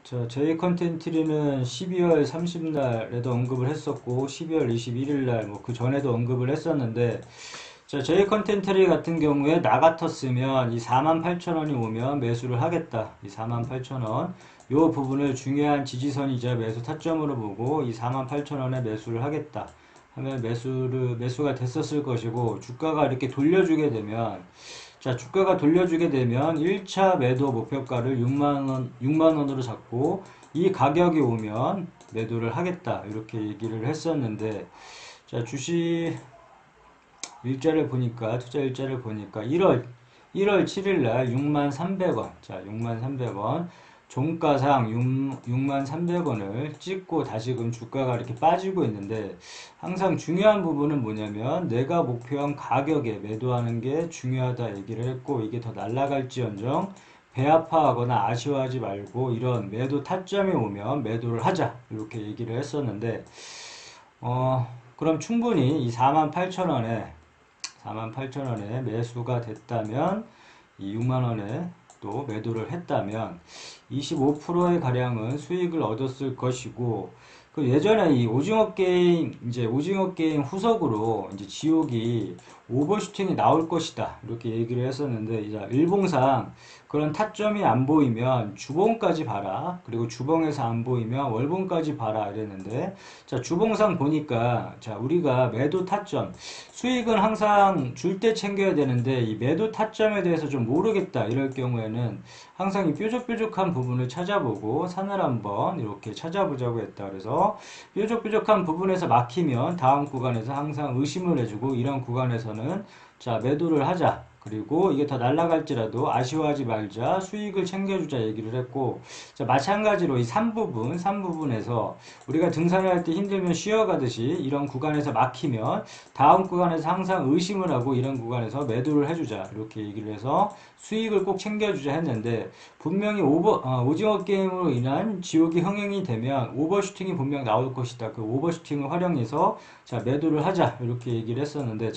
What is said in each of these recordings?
저희 컨텐츠리는 12월 30날에도 언급을 했었고 12월 21일날 뭐 그 전에도 언급을 했었는데 저희 컨텐츠리 같은 경우에 나 같았으면 이 48,000원이 오면 매수를 하겠다. 이 48,000원 요 부분을 중요한 지지선이자 매수 타점으로 보고 이 48,000원에 매수를 하겠다 하면 매수가 됐었을 것이고, 주가가 이렇게 돌려주게 되면, 주가가 돌려주게 되면 1차 매도 목표가를 6만원으로 잡고 이 가격이 오면 매도를 하겠다 이렇게 얘기를 했었는데, 주식 투자 일자를 보니까 1월 7일날 63,300원, 63,300원, 종가상 63,300원을 찍고 다시금 주가가 이렇게 빠지고 있는데, 항상 중요한 부분은 뭐냐면 내가 목표한 가격에 매도하는 게 중요하다 얘기를 했고, 이게 더 날아갈지언정 배아파하거나 아쉬워하지 말고 이런 매도 타점이 오면 매도를 하자 이렇게 얘기를 했었는데, 그럼 충분히 이 48,000원에 매수가 됐다면, 이 6만원에 또 매도를 했다면 25%의 가량은 수익을 얻었을 것이고, 그 예전에 이 오징어 게임 후속으로 이제 지옥이 오버슈팅이 나올 것이다 이렇게 얘기를 했었는데, 이제 일봉상 그런 타점이 안 보이면 주봉까지 봐라, 그리고 주봉에서 안 보이면 월봉까지 봐라 이랬는데, 주봉상 보니까 우리가 매도 타점 수익은 항상 줄 때 챙겨야 되는데 이 매도 타점에 대해서 좀 모르겠다 이럴 경우에는 항상 이 뾰족뾰족한 부분을 찾아보고 산을 한번 이렇게 찾아보자고 했다. 그래서 뾰족뾰족한 부분에서 막히면 다음 구간에서 항상 의심을 해주고, 이런 구간에서는 매도를 하자, 그리고 이게 더 날아갈지라도 아쉬워하지 말자, 수익을 챙겨주자 얘기를 했고, 마찬가지로 이 3부분에서 우리가 등산할 때 힘들면 쉬어가듯이 이런 구간에서 막히면 다음 구간에서 항상 의심을 하고 이런 구간에서 매도를 해주자 이렇게 얘기를 해서 수익을 꼭 챙겨주자 했는데, 분명히 오징어 게임으로 인한 지옥이 흥행이 되면 오버슈팅이 분명 나올 것이다. 그 오버슈팅을 활용해서 매도를 하자 이렇게 얘기를 했었는데,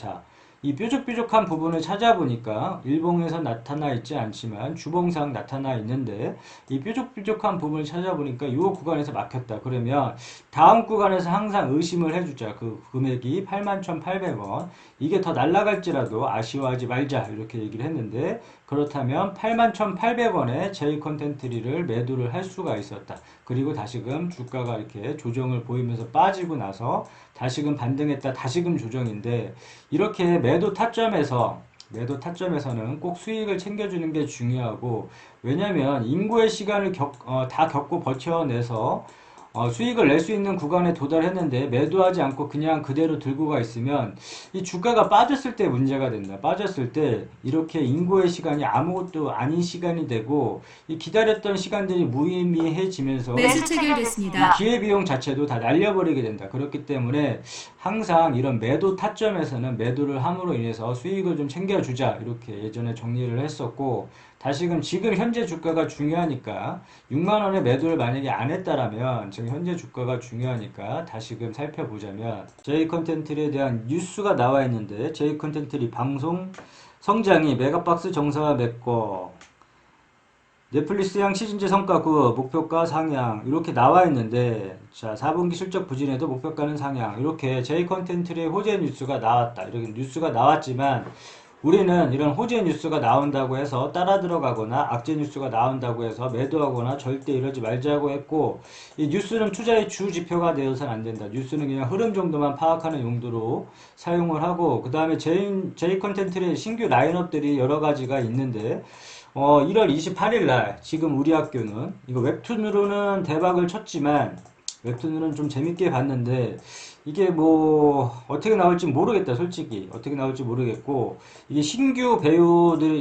이 뾰족뾰족한 부분을 찾아보니까 일봉에서 나타나 있지 않지만 주봉상 나타나 있는데, 이 뾰족뾰족한 부분을 찾아보니까 이 구간에서 막혔다. 그러면 다음 구간에서 항상 의심을 해주자. 그 금액이 81,800원. 이게 더 날아갈지라도 아쉬워하지 말자 이렇게 얘기를 했는데, 그렇다면 81,800원에 제이 컨텐츠리를 매도를 할 수가 있었다. 그리고 다시금 주가가 이렇게 조정을 보이면서 빠지고 나서 다시금 반등했다, 다시금 조정인데, 이렇게 매도 타점에서는 꼭 수익을 챙겨주는 게 중요하고, 왜냐면 인고의 시간을 다 겪고 버텨내서 수익을 낼 수 있는 구간에 도달했는데 매도하지 않고 그냥 그대로 들고 가 있으면 이 주가가 빠졌을 때 문제가 된다. 빠졌을 때 이렇게 인고의 시간이 아무것도 아닌 시간이 되고, 이 기다렸던 시간들이 무의미해지면서 매수 체결됐습니다. 기회비용 자체도 다 날려버리게 된다. 그렇기 때문에 항상 이런 매도 타점에서는 매도를 함으로 인해서 수익을 좀 챙겨주자 이렇게 예전에 정리를 했었고, 다시금 지금 현재 주가가 중요하니까 6만원에 매도를 만약에 안 했다라면 지금 현재 주가가 중요하니까 다시금 살펴보자면, 제이 컨텐츠에 대한 뉴스가 나와 있는데, 제이 컨텐츠 방송 성장이 메가박스 정상화 메꿔, 넷플릭스향 시즌제 성과 9, 목표가 상향 이렇게 나와 있는데, 4분기 실적 부진에도 목표가는 상향, 이렇게 제이 컨텐츠의 호재 뉴스가 나왔다. 이렇게 뉴스가 나왔지만 우리는 이런 호재 뉴스가 나온다고 해서 따라 들어가거나 악재 뉴스가 나온다고 해서 매도하거나 절대 이러지 말자고 했고, 이 뉴스는 투자의 주 지표가 되어서는 안 된다. 뉴스는 그냥 흐름 정도만 파악하는 용도로 사용을 하고, 그 다음에 제이 컨텐츠의 신규 라인업들이 여러 가지가 있는데, 1월 28일 날 지금 우리 학교는 이거 웹툰으로는 대박을 쳤지만, 웹툰으로는 좀 재밌게 봤는데 이게 뭐 어떻게 나올지 모르겠다. 솔직히 어떻게 나올지 모르겠고, 이게 신규 배우들만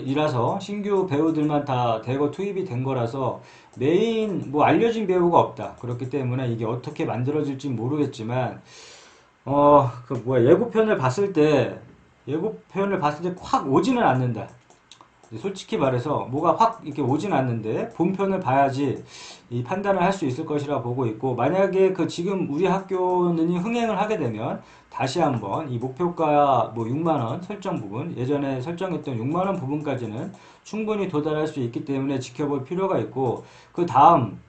다 대거 투입이 된 거라서 메인 뭐 알려진 배우가 없다. 그렇기 때문에 이게 어떻게 만들어질지 모르겠지만, 예고편을 봤을 때 확 오지는 않는다. 솔직히 말해서 뭐가 확 이렇게 오진 않는데 본편을 봐야지 이 판단을 할 수 있을 것이라 보고 있고, 만약에 그 지금 우리 학교는 흥행을 하게 되면 다시 한번 이 목표가 뭐 6만원 설정 부분, 예전에 설정했던 6만원 부분까지는 충분히 도달할 수 있기 때문에 지켜볼 필요가 있고, 그 다음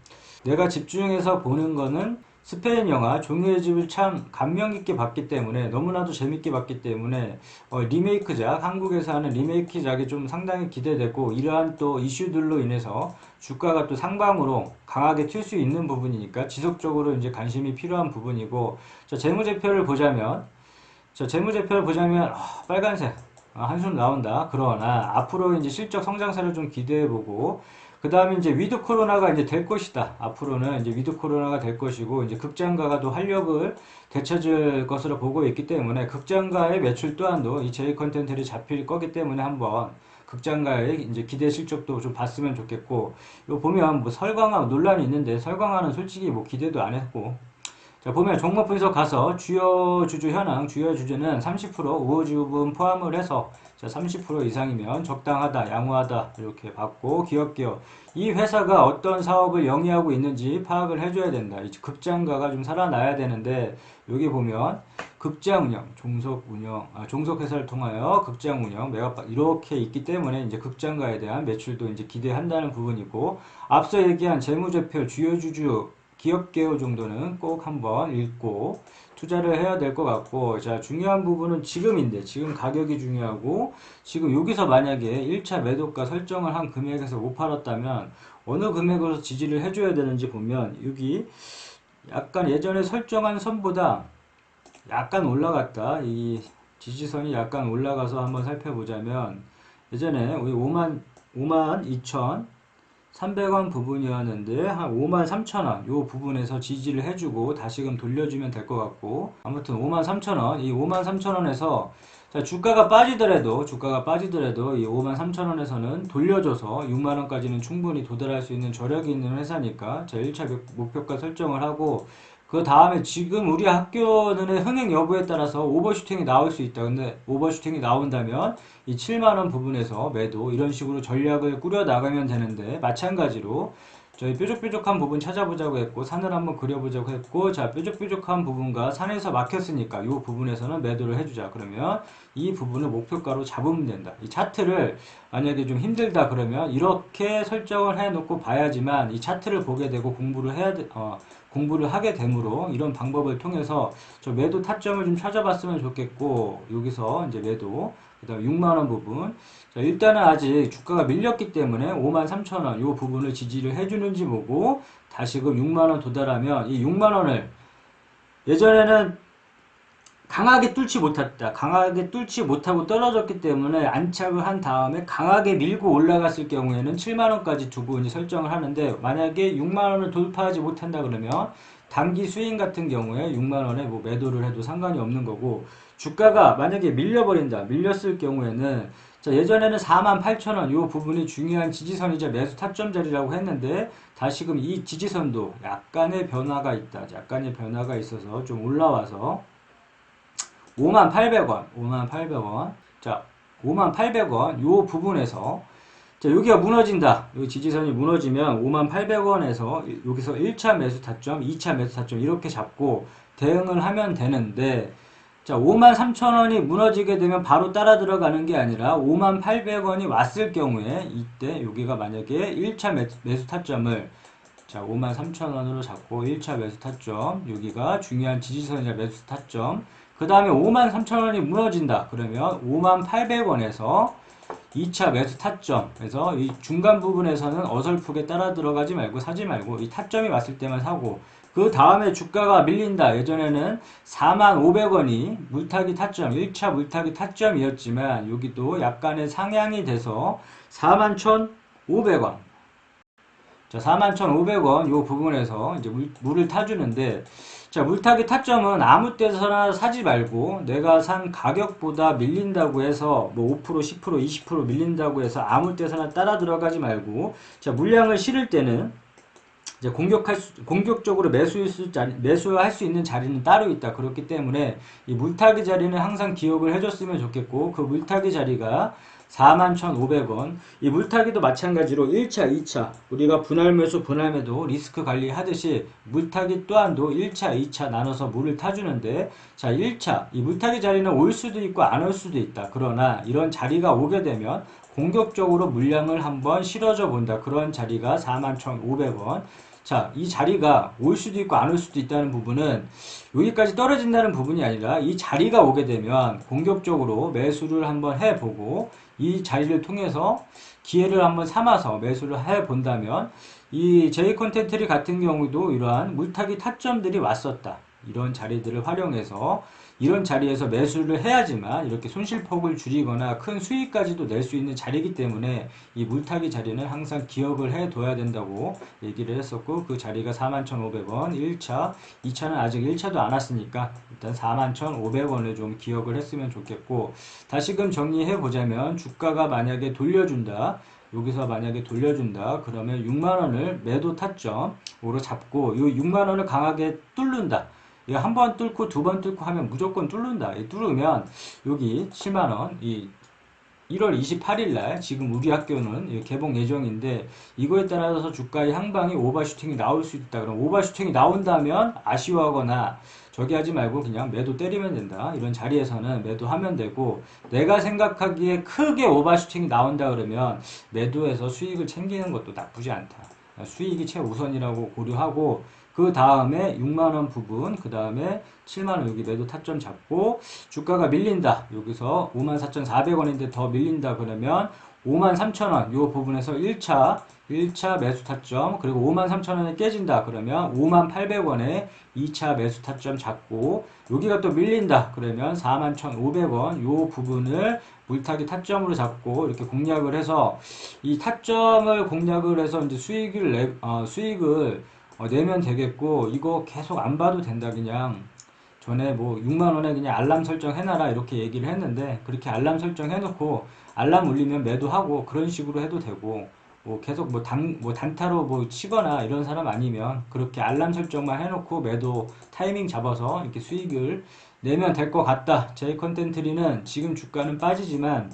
내가 집중해서 보는 거는 스페인 영화 종이의 집을 참 감명 깊게 봤기 때문에, 너무나도 재밌게 봤기 때문에 리메이크작, 한국에서 하는 리메이크작이 좀 상당히 기대되고, 이러한 또 이슈들로 인해서 주가가 또 상방으로 강하게 튈 수 있는 부분이니까 지속적으로 이제 관심이 필요한 부분이고. 자, 재무제표를 보자면, 빨간색 한숨 나온다. 그러나 앞으로 이제 실적 성장세를 좀 기대해보고, 그 다음에 이제 위드 코로나가 이제 될 것이다. 앞으로는 이제 위드 코로나가 될 것이고, 이제 극장가가 또 활력을 되찾을 것으로 보고 있기 때문에, 극장가의 매출 또한도 이 제이 컨텐츠를 잡힐 거기 때문에 한번 극장가의 이제 기대 실적도 좀 봤으면 좋겠고. 요 보면 뭐 설광화 논란이 있는데, 설광화는 솔직히 뭐 기대도 안 했고. 자, 보면 종목 분석 가서 주요 주주 현황, 주요 주주는 30% 우호주분 포함을 해서, 자, 30% 이상이면 적당하다, 양호하다 이렇게 봤고, 기업 이 회사가 어떤 사업을 영위하고 있는지 파악을 해줘야 된다. 이 극장가가 좀 살아나야 되는데, 여기 보면 극장 운영, 종속 회사를 통하여 극장 운영, 메가박 이렇게 있기 때문에 이제 극장가에 대한 매출도 이제 기대한다는 부분이고, 앞서 얘기한 재무제표, 주요 주주 기업 개요 정도는 꼭 한번 읽고 투자를 해야 될 것 같고. 자, 중요한 부분은 지금인데, 지금 가격이 중요하고, 지금 여기서 만약에 1차 매도가 설정을 한 금액에서 못 팔았다면 어느 금액으로 지지를 해줘야 되는지 보면, 여기 약간 예전에 설정한 선보다 약간 올라갔다. 이 지지선이 약간 올라가서 한번 살펴보자면, 예전에 우리 52,300원 부분이었는데 한 53,000원 요 부분에서 지지를 해주고 다시금 돌려주면 될 것 같고, 아무튼 53,000원, 이 53,000원에서 주가가 빠지더라도 이 53,000원에서는 돌려줘서 6만원까지는 충분히 도달할 수 있는 저력이 있는 회사니까, 자, 1차 목표가 설정을 하고, 그 다음에 지금 우리 학교는 흥행 여부에 따라서 오버슈팅이 나올 수 있다. 근데 오버슈팅이 나온다면 이 7만원 부분에서 매도, 이런 식으로 전략을 꾸려 나가면 되는데, 마찬가지로 저희 뾰족뾰족한 부분 찾아보자고 했고, 산을 한번 그려보자고 했고, 자, 뾰족뾰족한 부분과 산에서 막혔으니까 이 부분에서는 매도를 해주자. 그러면 이 부분을 목표가로 잡으면 된다. 이 차트를 만약에 좀 힘들다 그러면 이렇게 설정을 해놓고 봐야지만 이 차트를 보게 되고 공부를 하게 되므로, 이런 방법을 통해서 저 매도 타점을 좀 찾아봤으면 좋겠고, 여기서 이제 매도, 그 다음 6만원 부분. 자, 일단은 아직 주가가 밀렸기 때문에 53,000원 요 부분을 지지를 해주는지 보고, 다시금 6만원 도달하면 이 6만원을 예전에는 강하게 뚫지 못하고 떨어졌기 때문에 안착을 한 다음에 강하게 밀고 올라갔을 경우에는 7만원까지 두고 이제 설정을 하는데, 만약에 6만원을 돌파하지 못한다 그러면 단기 스윙 같은 경우에 6만원에 뭐 매도를 해도 상관이 없는 거고, 주가가 만약에 밀렸을 경우에는, 자, 예전에는 48,000원 요 부분이 중요한 지지선이자 매수 타점 자리라고 했는데, 다시금 이 지지선도 약간의 변화가 있어서 좀 올라와서 58,000원. 자, 58,000원 요 부분에서, 자, 여기가 무너진다. 여기 지지선이 무너지면 58,000원에서 여기서 1차 매수 타점, 2차 매수 타점 이렇게 잡고 대응을 하면 되는데, 자, 53,000원이 무너지게 되면 바로 따라 들어가는 게 아니라 58,000원이 왔을 경우에, 이때 여기가 만약에 1차 매수 타점을, 자, 53,000원으로 잡고 1차 매수 타점, 여기가 중요한 지지선이자 매수 타점, 그 다음에 53,000원이 무너진다. 그러면 58,000원에서 2차 매수 타점, 그래서 이 중간 부분에서는 어설프게 따라 들어가지 말고 사지 말고 이 타점이 왔을 때만 사고, 그 다음에 주가가 밀린다. 예전에는 45,000원이 물타기 타점, 1차 물타기 타점이었지만 여기도 약간의 상향이 돼서 41,500원. 자, 41,500원 요 부분에서 이제 물을 타주는데, 자, 물타기 타점은 아무 때서나 사지 말고, 내가 산 가격보다 밀린다고 해서 뭐 5%, 10%, 20% 밀린다고 해서 아무 때서나 따라 들어가지 말고, 자, 물량을 실을 때는 이제 공격적으로 매수할 수 있는 자리는 따로 있다. 그렇기 때문에 이 물타기 자리는 항상 기억을 해줬으면 좋겠고, 그 물타기 자리가 41,500원. 이 물타기도 마찬가지로 1차, 2차 우리가 분할 매수, 분할 매도 리스크 관리 하듯이 물타기 또한도 1차, 2차 나눠서 물을 타주는데, 자, 1차 이 물타기 자리는 올 수도 있고 안 올 수도 있다. 그러나 이런 자리가 오게 되면 공격적으로 물량을 한번 실어줘 본다. 그런 자리가 41,500원. 자, 이 자리가 올 수도 있고 안 올 수도 있다는 부분은 여기까지 떨어진다는 부분이 아니라 이 자리가 오게 되면 공격적으로 매수를 한번 해보고 이 자리를 통해서 기회를 한번 삼아서 매수를 해본다면 이 J컨텐트리 같은 경우도 이러한 물타기 타점들이 왔었다. 이런 자리들을 활용해서 이런 자리에서 매수를 해야지만 이렇게 손실폭을 줄이거나 큰 수익까지도 낼 수 있는 자리이기 때문에 이 물타기 자리는 항상 기억을 해둬야 된다고 얘기를 했었고 그 자리가 41,500원 1차, 2차는 아직 1차도 안 왔으니까 일단 41,500원을 좀 기억을 했으면 좋겠고 다시금 정리해 보자면 주가가 만약에 돌려준다. 여기서 만약에 돌려준다 그러면 6만원을 매도 타점으로 잡고 이 6만원을 강하게 뚫는다. 이거 한 번 뚫고 두 번 뚫고 하면 무조건 뚫는다. 뚫으면 여기 7만원 이 1월 28일 날 지금 우리 학교는 개봉 예정인데 이거에 따라서 주가의 향방이 오버슈팅이 나올 수 있다. 그럼 오버슈팅이 나온다면 아쉬워하거나 저기 하지 말고 그냥 매도 때리면 된다. 이런 자리에서는 매도하면 되고 내가 생각하기에 크게 오버슈팅이 나온다 그러면 매도해서 수익을 챙기는 것도 나쁘지 않다. 수익이 최우선이라고 고려하고 그 다음에 6만원 부분, 그 다음에 7만원 여기 매도 타점 잡고 주가가 밀린다. 여기서 54,400원인데 더 밀린다 그러면 53,000원 요 부분에서 1차 매수 타점 그리고 53,000원에 깨진다 그러면 58,800원에 2차 매수 타점 잡고 여기가 또 밀린다 그러면 41,500원 요 부분을 물타기 타점으로 잡고 이렇게 공략을 해서 이 타점을 공략을 해서 이제 수익을 내면 되겠고 이거 계속 안 봐도 된다. 그냥 전에 뭐 6만원에 그냥 알람 설정 해놔라 이렇게 얘기를 했는데 그렇게 알람 설정 해놓고 알람 울리면 매도하고 그런 식으로 해도 되고 뭐 계속 뭐 단타로 뭐 치거나 이런 사람 아니면 그렇게 알람 설정만 해놓고 매도 타이밍 잡아서 이렇게 수익을 내면 될 것 같다. J컨텐트리는 지금 주가는 빠지지만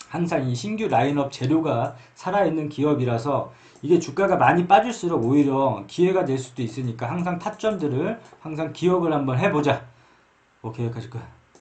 항상 이 신규 라인업 재료가 살아있는 기업이라서 이게 주가가 많이 빠질수록 오히려 기회가 될 수도 있으니까 항상 타점들을 항상 기억을 한번 해보자. 오케이, 여기까지 끝.